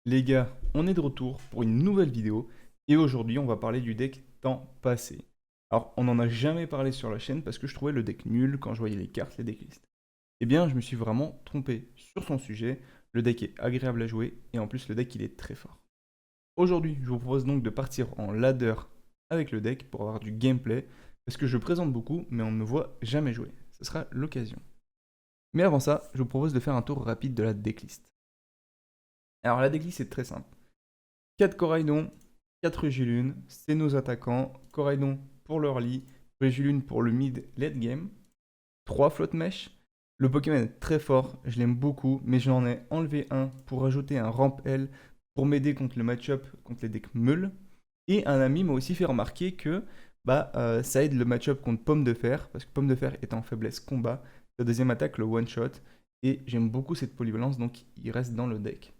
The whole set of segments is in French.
Les gars, on est de retour pour une nouvelle vidéo et aujourd'hui on va parler du deck temps passé. Alors on n'en a jamais parlé sur la chaîne parce que je trouvais le deck nul quand je voyais les cartes, les decklists. Eh bien je me suis vraiment trompé sur son sujet, le deck est agréable à jouer et en plus le deck il est très fort. Aujourd'hui je vous propose donc de partir en ladder avec le deck pour avoir du gameplay parce que je présente beaucoup mais on ne me voit jamais jouer. Ce sera l'occasion. Mais avant ça, je vous propose de faire un tour rapide de la decklist. Alors la decklist est très simple. 4 Coraidon, 4 Régulune, c'est nos attaquants. Coraidon pour l'early, Régulune pour le mid late game. 3 Flotte Mèche. Le Pokémon est très fort, je l'aime beaucoup, mais j'en ai enlevé un pour ajouter un Ramp L pour m'aider contre le match-up contre les decks Meul. Et un ami m'a aussi fait remarquer que ça aide le match-up contre Pomme de Fer, parce que Pomme de Fer est en faiblesse combat. Sa deuxième attaque, le one-shot, et j'aime beaucoup cette polyvalence, donc il reste dans le deck.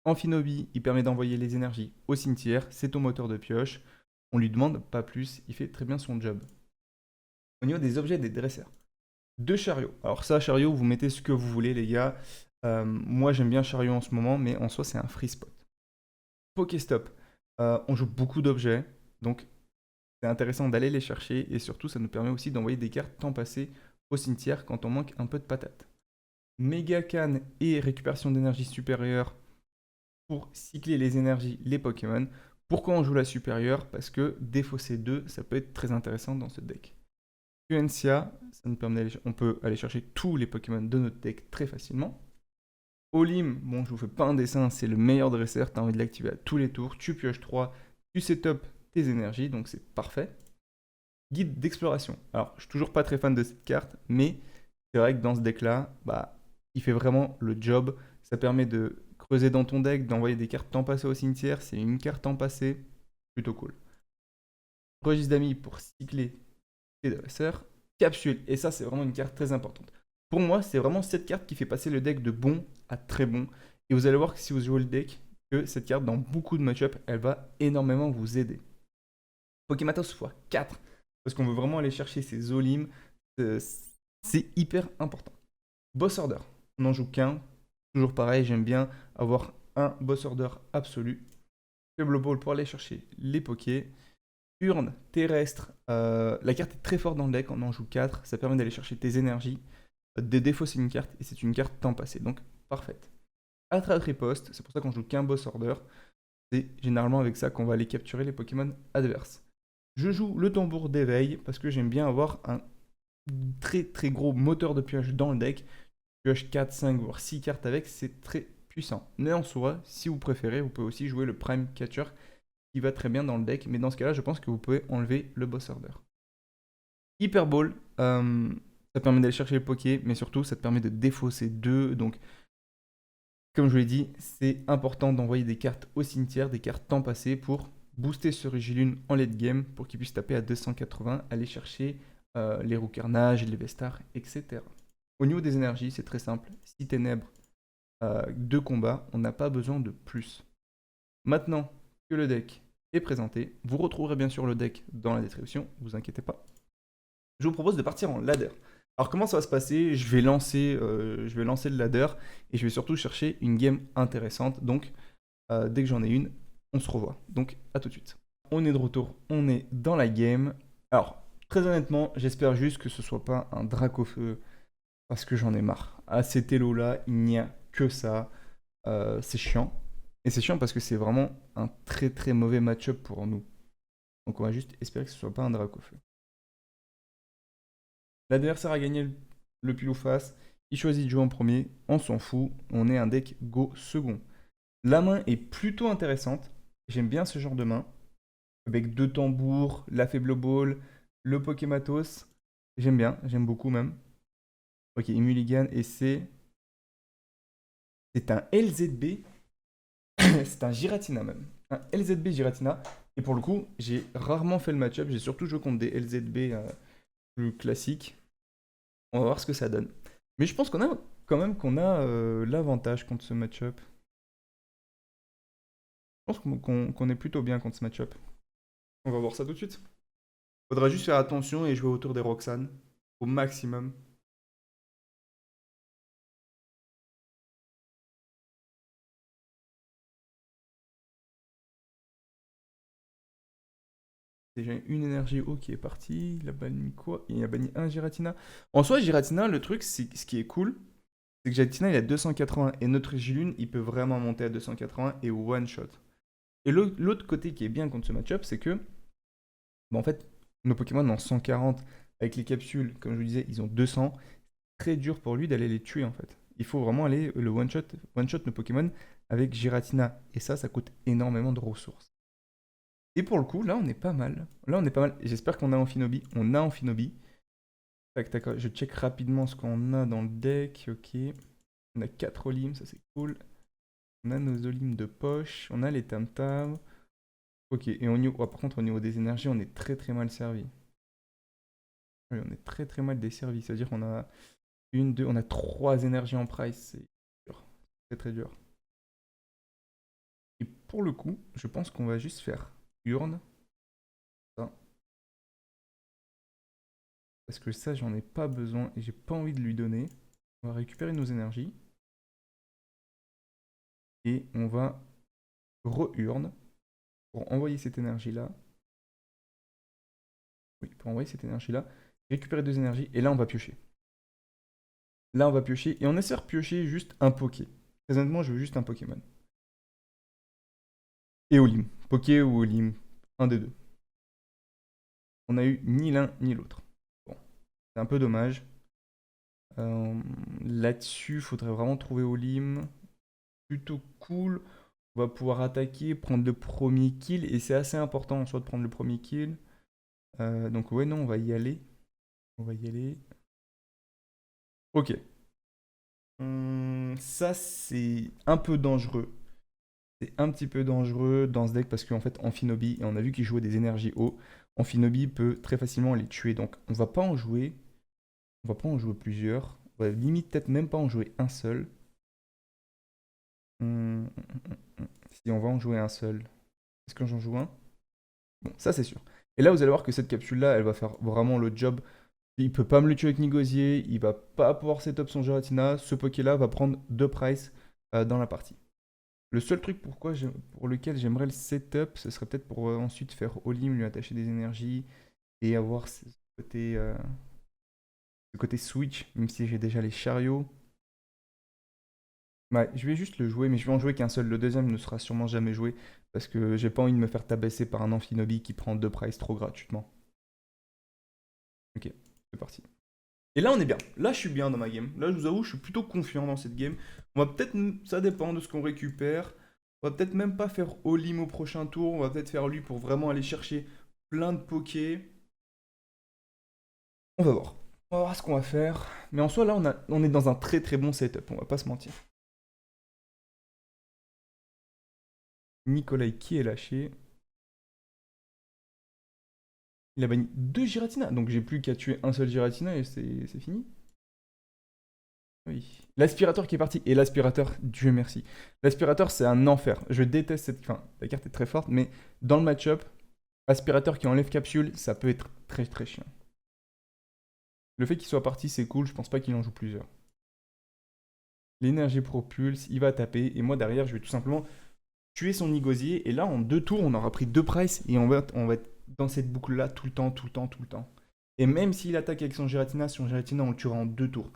Amphinobi, il permet d'envoyer les énergies au cimetière, c'est ton moteur de pioche. On lui demande pas plus, il fait très bien son job. Au niveau des objets des dresseurs, deux chariots. Alors ça, chariot, vous mettez ce que vous voulez, les gars. Moi, j'aime bien chariot en ce moment, mais en soi, c'est un free spot. Pokéstop, on joue beaucoup d'objets, donc c'est intéressant d'aller les chercher, et surtout, ça nous permet aussi d'envoyer des cartes temps passé au cimetière quand on manque un peu de patates. Méga Canne et récupération d'énergie supérieure pour cycler les énergies, les Pokémon. Pourquoi on joue la supérieure? Parce que défausser 2, ça peut être très intéressant dans ce deck. Quencia, ça nous permet on peut aller chercher tous les Pokémon de notre deck très facilement. Olim, bon, je vous fais pas un dessin, c'est le meilleur dresseur, tu as envie de l'activer à tous les tours. Tu pioches 3, tu setup tes énergies, donc c'est parfait. Guide d'exploration. Alors, je suis toujours pas très fan de cette carte, mais c'est vrai que dans ce deck-là, il fait vraiment le job. Ça permet de creuser dans ton deck, d'envoyer des cartes temps passé au cimetière. C'est une carte temps passé, plutôt cool. Registre d'amis pour cycler tes dresseurs. Capsule, et ça c'est vraiment une carte très importante. Pour moi, c'est vraiment cette carte qui fait passer le deck de bon à très bon. Et vous allez voir que si vous jouez le deck, que cette carte dans beaucoup de match-up, elle va énormément vous aider. Pokématos x4, parce qu'on veut vraiment aller chercher ces Zolim, euh, c'est hyper important. Boss Order, on n'en joue qu'un, toujours pareil, j'aime bien avoir un Boss Order absolu. Faible Ball pour aller chercher les Pokés. Urne terrestre, la carte est très forte dans le deck, on en joue 4, ça permet d'aller chercher tes énergies. De défausser une carte, et c'est une carte temps passé, donc parfaite. Attrape riposte, c'est pour ça qu'on joue qu'un Boss Order, c'est généralement avec ça qu'on va aller capturer les Pokémon adverses. Je joue le tambour d'éveil parce que j'aime bien avoir un très très gros moteur de pioche dans le deck. Pioche 4, 5 voire 6 cartes avec, c'est très puissant. Mais en soi, si vous préférez, vous pouvez aussi jouer le Prime Catcher qui va très bien dans le deck. Mais dans ce cas-là, je pense que vous pouvez enlever le Boss Order. Hyper Ball, ça permet d'aller chercher le Poké, mais surtout ça te permet de défausser 2. Donc, comme je vous l'ai dit, c'est important d'envoyer des cartes au cimetière, des cartes temps passé pour booster ce Rigilune en late game pour qu'il puisse taper à 280, aller chercher les roues carnage, les Vestars, etc. Au niveau des énergies, c'est très simple. 6 ténèbres, 2 combats, on n'a pas besoin de plus. Maintenant que le deck est présenté, vous retrouverez bien sûr le deck dans la description, vous inquiétez pas. Je vous propose de partir en ladder. Alors comment ça va se passer? Je vais lancer le ladder et je vais surtout chercher une game intéressante. Donc dès que j'en ai une, on se revoit. Donc à tout de suite. On est de retour, on est dans la game. Alors très honnêtement, j'espère juste que ce soit pas un drac au feu parce que j'en ai marre. À cet elo là, il n'y a que ça. C'est chiant. Et c'est chiant parce que c'est vraiment un très très mauvais match-up pour nous. Donc on va juste espérer que ce soit pas un drac au feu. L'adversaire a gagné le pile ou face. Il choisit de jouer en premier. On s'en fout. On est un deck go second. La main est plutôt intéressante. J'aime bien ce genre de main. Avec deux tambours, la faible ball, le Pokématos. J'aime bien. J'aime beaucoup même. Ok, il mulligan et c'est un LZB. C'est un Giratina même. Un LZB Giratina. Et pour le coup, j'ai rarement fait le match-up. J'ai surtout joué contre des LZB plus classiques. On va voir ce que ça donne. Mais je pense qu'on a quand même qu'on a l'avantage contre ce match-up. Je pense qu'on est plutôt bien contre ce match-up. On va voir ça tout de suite. Faudra juste faire attention et jouer autour des Roxane au maximum. Déjà une énergie eau qui est partie. Il a banni quoi? Il a banni un Giratina. En soi, Giratina, le truc, ce qui est cool, c'est que Giratina, il a 280. Et notre Gilune, il peut vraiment monter à 280 et one shot. Et l'autre côté qui est bien contre ce match-up, c'est que, bah, en fait, nos Pokémon en 140, avec les capsules, comme je vous disais, ils ont 200. Très dur pour lui d'aller les tuer, en fait. Il faut vraiment aller le one-shot nos Pokémon avec Giratina. Et ça coûte énormément de ressources. Et pour le coup, là, on est pas mal. Là, on est pas mal. J'espère qu'on a Amphinobi. On a Amphinobi. Tac, tac, je check rapidement ce qu'on a dans le deck. Ok. On a 4 Olimes, ça c'est cool. On a nos Olimes de poche. On a les Tam-Tam. Ok, et par contre, au niveau des énergies, on est très très mal servi. Oui, on est très très mal desservi. C'est-à-dire qu'on a on a 3 énergies en price. C'est dur. Très très dur. Et pour le coup, je pense qu'on va juste faire Urne. Ça. Parce que ça, j'en ai pas besoin et j'ai pas envie de lui donner. On va récupérer nos énergies. Et on va re-urne pour envoyer cette énergie-là. Oui, pour envoyer cette énergie-là. Récupérer 2 énergies. Et là, on va piocher. Là, on va piocher. Et on essaie de piocher juste un Poké. Très honnêtement, je veux juste un Pokémon. Et Olim. Poké ou Olim. Un des deux. On a eu ni l'un ni l'autre. Bon, c'est un peu dommage. Là-dessus, il faudrait vraiment trouver Olim. Plutôt cool. On va pouvoir attaquer, prendre le premier kill. Et c'est assez important en soi de prendre le premier kill. Donc ouais, non, on va y aller. On va y aller. Ok. Ça, c'est un peu dangereux. C'est un petit peu dangereux dans ce deck parce qu'en fait, Amphinobi, et on a vu qu'il jouait des énergies haut, Amphinobi peut très facilement les tuer. Donc on va pas en jouer. On va pas en jouer plusieurs. On va limite peut-être même pas en jouer un seul. Si on va en jouer un seul. Est-ce que j'en joue un? Bon, ça c'est sûr. Et là, vous allez voir que cette capsule-là, elle va faire vraiment le job. Il peut pas me le tuer avec Nigosier, il va pas pouvoir setup son Giratina. Ce Poké-là va prendre 2 price dans la partie. Le seul truc pour lequel j'aimerais le setup, ce serait peut-être pour ensuite faire Olim, lui attacher des énergies et avoir ce côté switch, même si j'ai déjà les chariots. Ouais, je vais juste le jouer, mais je vais en jouer qu'un seul. Le deuxième ne sera sûrement jamais joué parce que j'ai pas envie de me faire tabasser par un Amphinobi qui prend 2 price trop gratuitement. Ok, c'est parti. Et là, on est bien. Là, je suis bien dans ma game. Là, je vous avoue, je suis plutôt confiant dans cette game. On va peut-être, ça dépend de ce qu'on récupère. On va peut-être même pas faire Olim au prochain tour. On va peut-être faire lui pour vraiment aller chercher plein de pokés. On va voir. On va voir ce qu'on va faire. Mais en soi, là, on est dans un très très bon setup. On va pas se mentir. Nikolai qui est lâché. Il a banni 2 Giratina. Donc j'ai plus qu'à tuer un seul Giratina et c'est fini. Oui. L'aspirateur qui est parti. Et l'aspirateur, Dieu merci. L'aspirateur, c'est un enfer. Je déteste cette. Enfin, la carte est très forte, mais dans le match-up, aspirateur qui enlève capsule, ça peut être très très chiant. Le fait qu'il soit parti, c'est cool. Je pense pas qu'il en joue plusieurs. L'énergie propulse, il va taper. Et moi, derrière, je vais tout simplement tuer son Nigosier. Et là, en 2 tours, on aura pris 2 price. Et on va être dans cette boucle-là tout le temps, tout le temps, tout le temps. Et même s'il attaque avec son Giratina, on le tuera en 2 tours.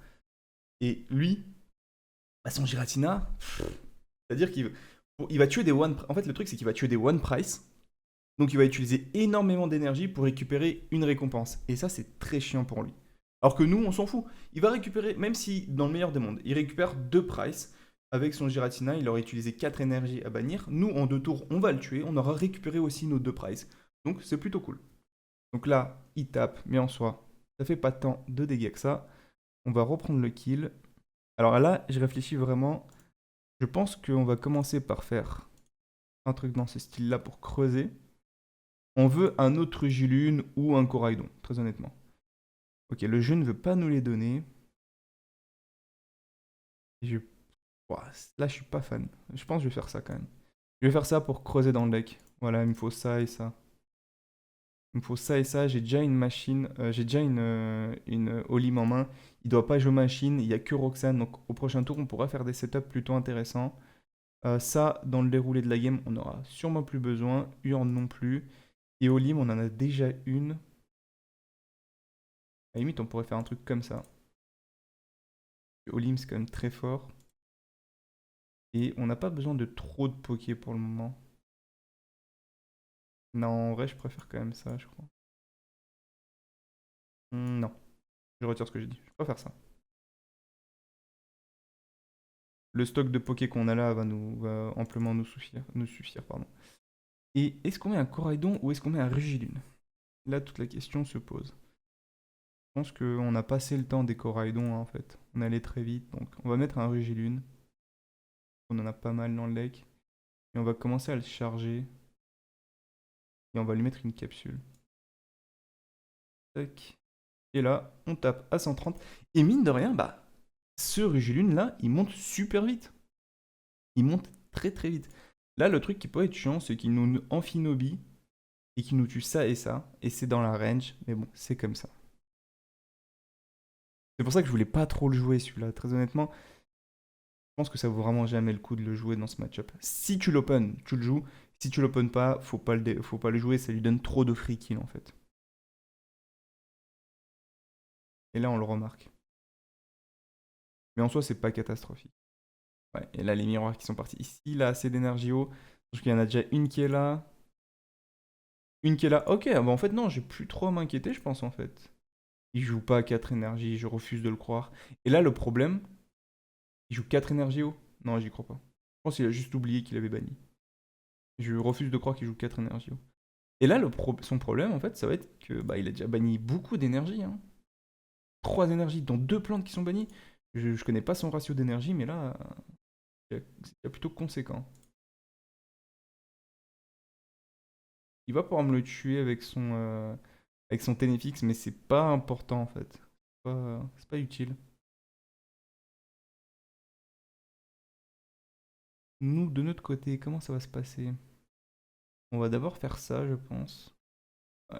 Et lui, bah, son Giratina, c'est-à-dire qu'il va tuer des one. En fait, le truc, c'est qu'il va tuer des one price. Donc, il va utiliser énormément d'énergie pour récupérer une récompense. Et ça, c'est très chiant pour lui. Alors que nous, on s'en fout. Il va récupérer, même si dans le meilleur des mondes, il récupère 2 price. Avec son Giratina, il aura utilisé 4 énergies à bannir. Nous, en 2 tours, on va le tuer. On aura récupéré aussi nos 2 price. Donc, c'est plutôt cool. Donc là, il tape, mais en soi, ça fait pas tant de dégâts que ça. On va reprendre le kill. Alors là, je réfléchis vraiment. Je pense qu'on va commencer par faire un truc dans ce style-là pour creuser. On veut un autre Gilune ou un Coraidon, très honnêtement. Ok, le jeu ne veut pas nous les donner. Je... Ouah, là, je suis pas fan. Je pense que je vais faire ça quand même. Je vais faire ça pour creuser dans le deck. Voilà, il me faut ça et ça. Il me faut ça et ça. J'ai déjà une machine. J'ai déjà une Olim en main. Il doit pas jouer machine. Il n'y a que Roxane. Donc au prochain tour, on pourra faire des setups plutôt intéressants. Ça, dans le déroulé de la game, on n'aura sûrement plus besoin. Urne non plus. Et Olim, on en a déjà une. À la limite, on pourrait faire un truc comme ça. Olim, c'est quand même très fort. Et on n'a pas besoin de trop de Poké pour le moment. Non, en vrai, je préfère quand même ça, je crois. Non, je retire ce que j'ai dit. Je préfère ça. Le stock de Poké qu'on a là va amplement nous suffire, pardon. Et est-ce qu'on met un Coraidon ou est-ce qu'on met un Rigilune? Là, toute la question se pose. Je pense qu'on a passé le temps des Coraidons, hein, en fait. On allait très vite, donc on va mettre un Rigilune. On en a pas mal dans le deck. Et on va commencer à le charger. Et on va lui mettre une capsule. Tac. Et là, on tape à 130. Et mine de rien, bah, ce Rigilune là, il monte super vite. Il monte très très vite. Là, le truc qui peut être chiant, c'est qu'il nous amphinobie et qu'il nous tue ça. Et c'est dans la range. Mais bon, c'est comme ça. C'est pour ça que je voulais pas trop le jouer celui-là. Très honnêtement, je pense que ça vaut vraiment jamais le coup de le jouer dans ce match-up. Si tu l'open, tu le joues. Si tu l'open pas, faut pas le jouer. Ça lui donne trop de free kill en fait. Et là, on le remarque. Mais en soi, c'est pas catastrophique. Ouais, et là, les miroirs qui sont partis ici, il a assez d'énergie haut. Parce qu'il y en a déjà une qui est là. Une qui est là. Ok, bah en fait, non, j'ai plus trop à m'inquiéter, je pense, en fait. Il joue pas à 4 énergies, je refuse de le croire. Et là, le problème, il joue 4 énergies haut. Non, j'y crois pas. Je pense qu'il a juste oublié qu'il avait banni. Je refuse de croire qu'il joue 4 énergies haut. Et là, son problème, en fait, ça va être que bah, il a déjà banni beaucoup d'énergie. Hein. 3 énergies, dont 2 plantes qui sont bannies. Je connais pas son ratio d'énergie, mais là, c'est plutôt conséquent. Il va pouvoir me le tuer avec son Ténéfix, mais c'est pas important en fait. C'est pas utile. Nous, de notre côté, comment ça va se passer? On va d'abord faire ça, je pense.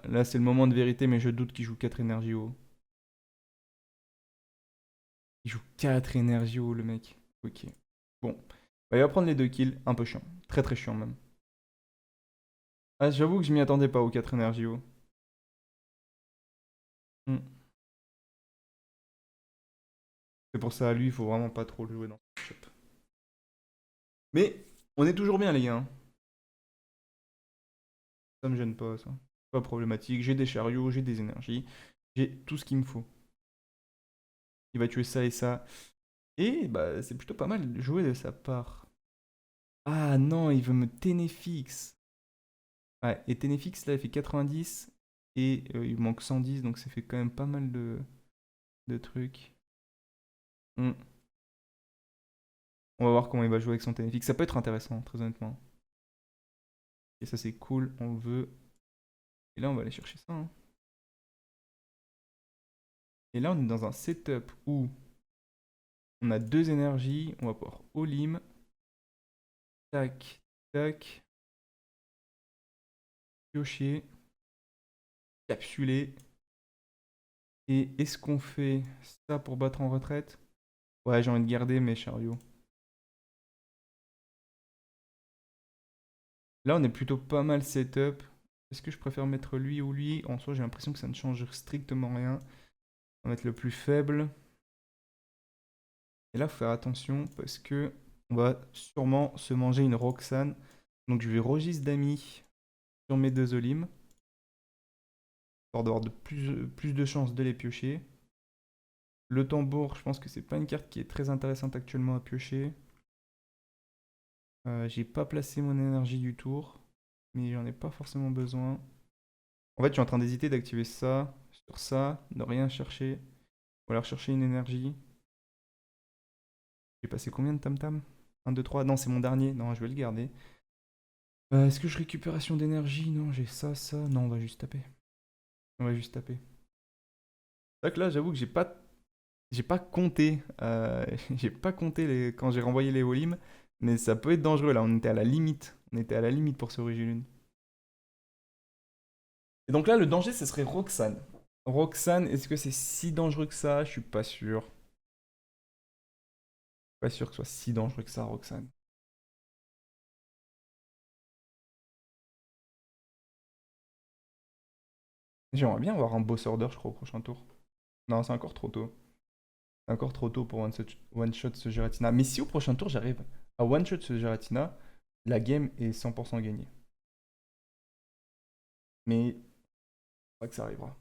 Là, c'est le moment de vérité, mais je doute qu'il joue 4 énergies haut. Il joue 4 énergies haut, le mec. Ok. Bon. Bah, il va prendre les 2 kills. Un peu chiant. Très très chiant même. Ah, j'avoue que je m'y attendais pas aux 4 énergies haut. Hmm. C'est pour ça, lui, il faut vraiment pas trop le jouer dans ce match-up. Mais on est toujours bien, les gars. Hein. Ça me gêne pas, ça. Pas problématique. J'ai des chariots, j'ai des énergies. J'ai tout ce qu'il me faut. Il va tuer ça et ça. Et bah, c'est plutôt pas mal joué de sa part. Ah non, il veut me Ténéfix. Ouais, et Ténéfix, là, il fait 90. Et il manque 110, donc ça fait quand même pas mal de trucs. Hmm. On va voir comment il va jouer avec son Ténéfix. Ça peut être intéressant, très honnêtement. Et ça, c'est cool, on le veut. Et là, on va aller chercher ça. Hein. Et là, on est dans un setup où on a 2 énergies. On va pouvoir Olim. Tac, tac. Piocher. Capsuler. Et est-ce qu'on fait ça pour battre en retraite? Ouais, j'ai envie de garder mes chariots. Là, on est plutôt pas mal setup. Est-ce que je préfère mettre lui ou lui? En soi, j'ai l'impression que ça ne change strictement rien. On va mettre le plus faible. Et là, faut faire attention parce que on va sûrement se manger une Roxane. Donc, je vais registre d'amis sur mes 2 Olim. Pour avoir plus de chances de les piocher. Le tambour, je pense que c'est pas une carte qui est très intéressante actuellement à piocher. J'ai pas placé mon énergie du tour, mais j'en ai pas forcément besoin. En fait, je suis en train d'hésiter d'activer ça sur ça, de rien chercher, ou alors chercher une énergie. J'ai passé combien de tam-tam? 1, 2, 3. Non, c'est mon dernier. Non, je vais le garder. Est-ce que je récupération d'énergie? Non, j'ai ça, ça. Non, on va juste taper. On va juste taper. C'est vrai que là, j'avoue que j'ai pas compté. J'ai pas compté quand j'ai renvoyé les volumes. Mais ça peut être dangereux là. On était à la limite. On était à la limite pour ce Origilune. Et donc là, le danger, ce serait Roxane. Roxane, est-ce que c'est si dangereux que ça? Je suis pas sûr. Pas sûr que ce soit si dangereux que ça, Roxane. J'aimerais bien avoir un boss order, je crois, au prochain tour. Non, c'est encore trop tôt. C'est encore trop tôt pour one-shot ce Giratina. Mais si au prochain tour j'arrive à one-shot ce Giratina, la game est 100% gagnée. Mais pas que ça arrivera.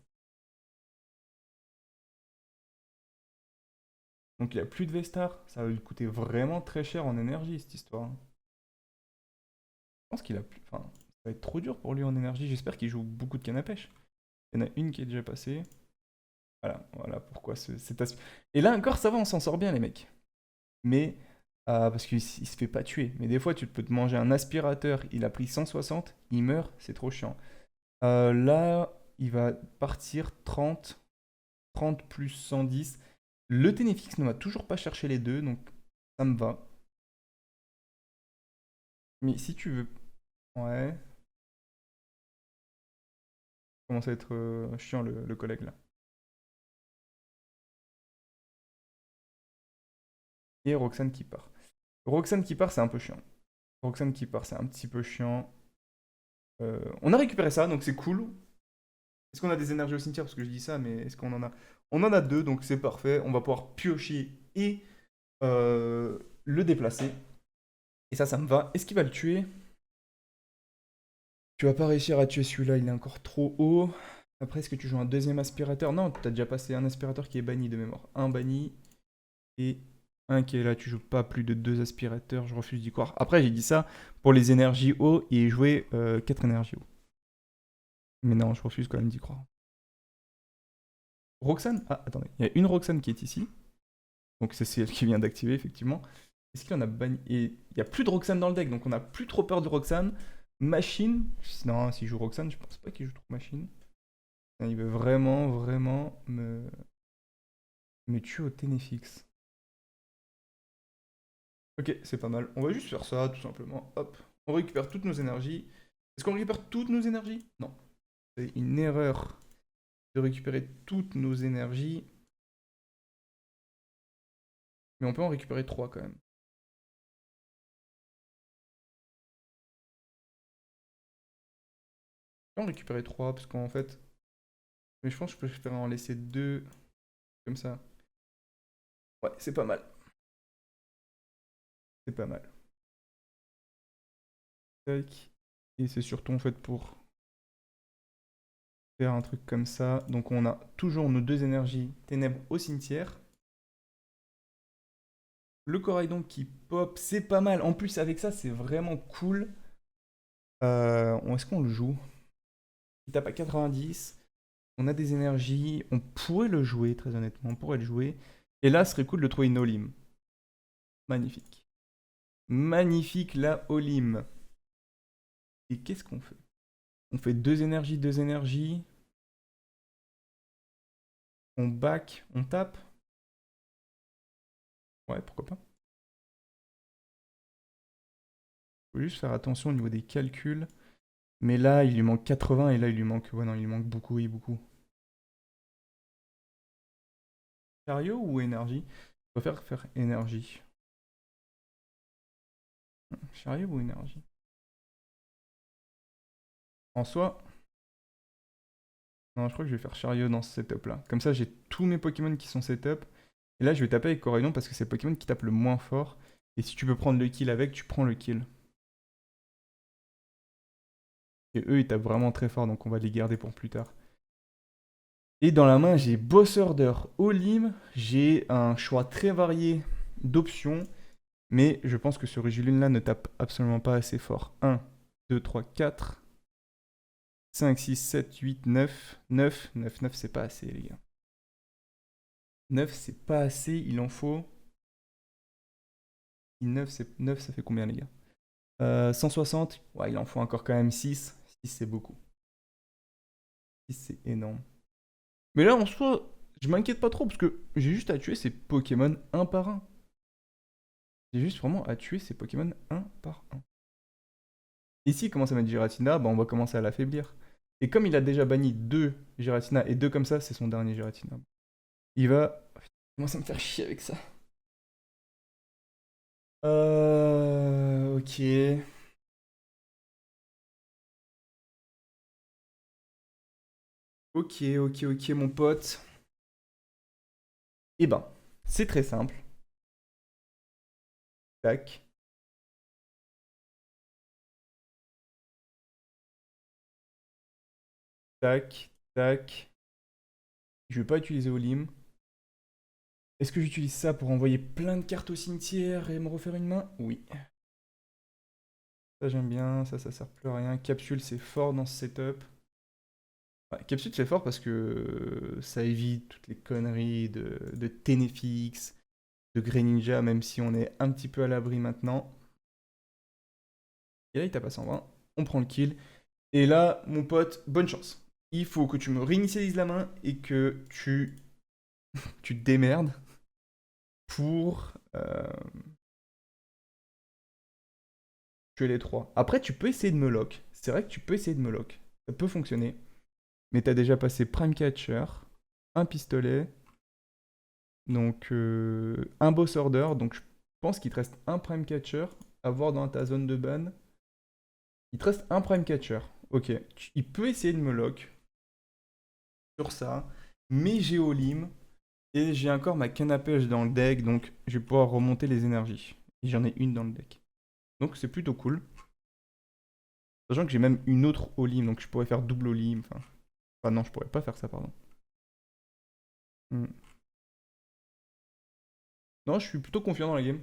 Donc il a plus de Vestar, ça va lui coûter vraiment très cher en énergie cette histoire. Je pense qu'il a plus. Enfin, ça va être trop dur pour lui en énergie. J'espère qu'il joue beaucoup de canne à pêche. Il y en a une qui est déjà passée. Voilà, voilà pourquoi cet aspect. Et là encore, ça va, on s'en sort bien, les mecs. Mais, parce qu'il se fait pas tuer. Mais des fois, tu peux te manger un aspirateur, il a pris 160, il meurt, c'est trop chiant. Là, il va partir 30, 30 plus 110. Le Ténéfix ne va toujours pas chercher les deux, donc ça me va. Mais si tu veux. Ouais. Commence à être chiant le collègue là. Et Roxane qui part. Roxane qui part, c'est un peu chiant. Roxane qui part, c'est un petit peu chiant. On a récupéré ça, donc c'est cool. Est-ce qu'on a des énergies au cimetière? Parce que je dis ça, mais est-ce qu'on en a? On en a deux, donc c'est parfait. On va pouvoir piocher et le déplacer. Et ça me va. Est-ce qu'il va le tuer? Tu vas pas réussir à tuer celui-là, il est encore trop haut. Après, est-ce que tu joues un deuxième aspirateur? Non, t'as déjà passé un aspirateur qui est banni de mémoire. Un banni et un qui est là. Tu joues pas plus de deux aspirateurs, je refuse d'y croire. Après, j'ai dit ça pour les énergies haut et jouer 4 énergies haut. Mais non, je refuse quand même d'y croire. Roxane? Ah, attendez. Il y a une Roxane qui est ici. Donc c'est celle qui vient d'activer, effectivement. Est-ce qu'il y en a banni? Et il n'y a plus de Roxane dans le deck, donc on a plus trop peur de Roxane. Machine? Non, s'il joue Roxane, je pense pas qu'il joue trop Machine. Il veut vraiment, vraiment me tuer au Ténéfix. Ok, c'est pas mal. On va juste faire ça, tout simplement. Hop. On récupère toutes nos énergies. Est-ce qu'on récupère toutes nos énergies? Non. C'est une erreur de récupérer toutes nos énergies. Mais on peut en récupérer 3 quand même. On peut en récupérer 3 parce qu'en fait. Mais je pense que je préfère en laisser 2 comme ça. Ouais, c'est pas mal. C'est pas mal. Tac. Et c'est surtout en fait pour faire un truc comme ça. Donc on a toujours nos deux énergies ténèbres au cimetière. Le Corail qui pop, c'est pas mal. En plus, avec ça, c'est vraiment cool. Est-ce qu'on le joue? Il tape à 90. On a des énergies. On pourrait le jouer, très honnêtement. On pourrait le jouer. Et là, ce serait cool de trouver une Olim. Magnifique. Magnifique la Olim. Et qu'est-ce qu'on fait? On fait deux énergies, deux énergies. On back, on tape. Ouais, pourquoi pas. Faut juste faire attention au niveau des calculs. Mais là, il lui manque 80 et là, il lui manque. Ouais, non, il lui manque beaucoup, oui, beaucoup. Chariot ou énergie? Je préfère faire énergie. Chariot ou énergie? En soi, non, je crois que je vais faire chariot dans ce setup là. Comme ça, j'ai tous mes Pokémon qui sont setup. Et là, je vais taper avec Coraidon parce que c'est le Pokémon qui tape le moins fort. Et si tu peux prendre le kill avec, tu prends le kill. Et eux, ils tapent vraiment très fort, donc on va les garder pour plus tard. Et dans la main, j'ai Boss Order Olim. J'ai un choix très varié d'options. Mais je pense que ce Régulune là ne tape absolument pas assez fort. 1, 2, 3, 4, 5, 6, 7, 8, 9. 9, 9, 9, c'est pas assez, les gars. 9, c'est pas assez, il en faut. 9, ça fait combien, les gars? 160, ouais, il en faut encore quand même 6. 6, c'est beaucoup. 6, c'est énorme. Mais là, en soi, je m'inquiète pas trop parce que j'ai juste à tuer ces Pokémon un par un. J'ai juste vraiment à tuer ces Pokémon un par un. Ici, il commence à mettre Giratina, bah on va commencer à l'affaiblir. Et comme il a déjà banni 2 Giratina et 2 comme ça, c'est son dernier Giratina. Il va. Il commence à me faire chier avec ça. Ok. Ok, ok, ok, mon pote. Eh ben, c'est très simple. Tac, tac, tac. Je vais pas utiliser Olim. Est-ce que j'utilise ça pour envoyer plein de cartes au cimetière et me refaire une main? Oui. Ça j'aime bien, ça sert plus à rien. Capsule c'est fort dans ce setup. Ouais, Capsule c'est fort parce que ça évite toutes les conneries de Ténéfix, de Greninja, même si on est un petit peu à l'abri maintenant. Et là il tape à 120, on prend le kill. Et là, mon pote, bonne chance. Il faut que tu me réinitialises la main et que tu te démerdes pour tuer les trois. Après, tu peux essayer de me lock. C'est vrai que tu peux essayer de me lock. Ça peut fonctionner. Mais t'as déjà passé Prime Catcher, un pistolet, donc un Boss Order. Donc je pense qu'il te reste un Prime Catcher à voir dans ta zone de ban. Il te reste un Prime Catcher. Ok. Il peut essayer de me lock sur ça. Mais j'ai Olim. Et j'ai encore ma canne à pêche dans le deck, donc je vais pouvoir remonter les énergies. Et j'en ai une dans le deck. Donc c'est plutôt cool. Sachant que j'ai même une autre Olim, donc je pourrais faire double Olim. Enfin non, je pourrais pas faire ça, pardon. Hmm. Non, je suis plutôt confiant dans la game.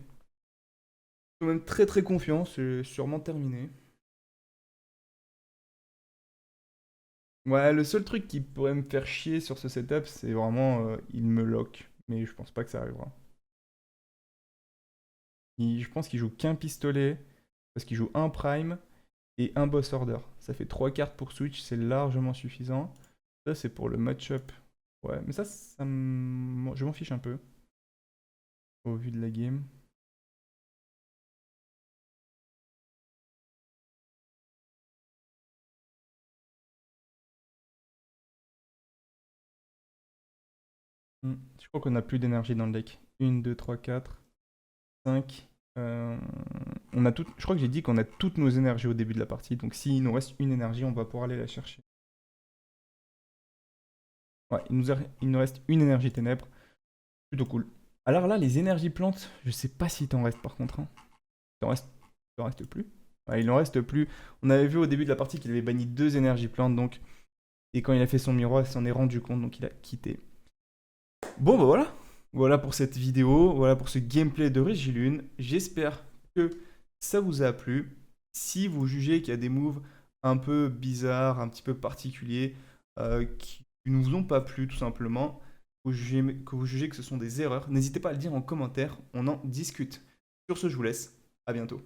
Je suis même très très confiant, c'est sûrement terminé. Ouais, le seul truc qui pourrait me faire chier sur ce setup, c'est vraiment il me lock. Mais je pense pas que ça arrivera. Je pense qu'il joue qu'un pistolet, parce qu'il joue un prime et un boss order. Ça fait 3 cartes pour switch, c'est largement suffisant. Ça, c'est pour le match-up. Ouais, mais je m'en fiche un peu, au vu de la game. Je crois qu'on a plus d'énergie dans le deck. 1, 2, 3, 4, 5. On a je crois que j'ai dit qu'on a toutes nos énergies au début de la partie. Donc s'il nous reste une énergie, on va pouvoir aller la chercher. Ouais, il nous reste une énergie ténèbres. Plutôt cool. Alors là, les énergies plantes, je sais pas s'il t'en reste par contre, hein. Il t'en reste plus. Ouais, il en reste plus. On avait vu au début de la partie qu'il avait banni deux énergies plantes, donc. Et quand il a fait son miroir, il s'en est rendu compte, donc il a quitté. Bon, bah voilà. Voilà pour cette vidéo. Voilà pour ce gameplay de Régilune. J'espère que ça vous a plu. Si vous jugez qu'il y a des moves un peu bizarres, un petit peu particuliers, qui ne vous ont pas plu, tout simplement, que vous jugez que ce sont des erreurs, n'hésitez pas à le dire en commentaire. On en discute. Sur ce, je vous laisse. À bientôt.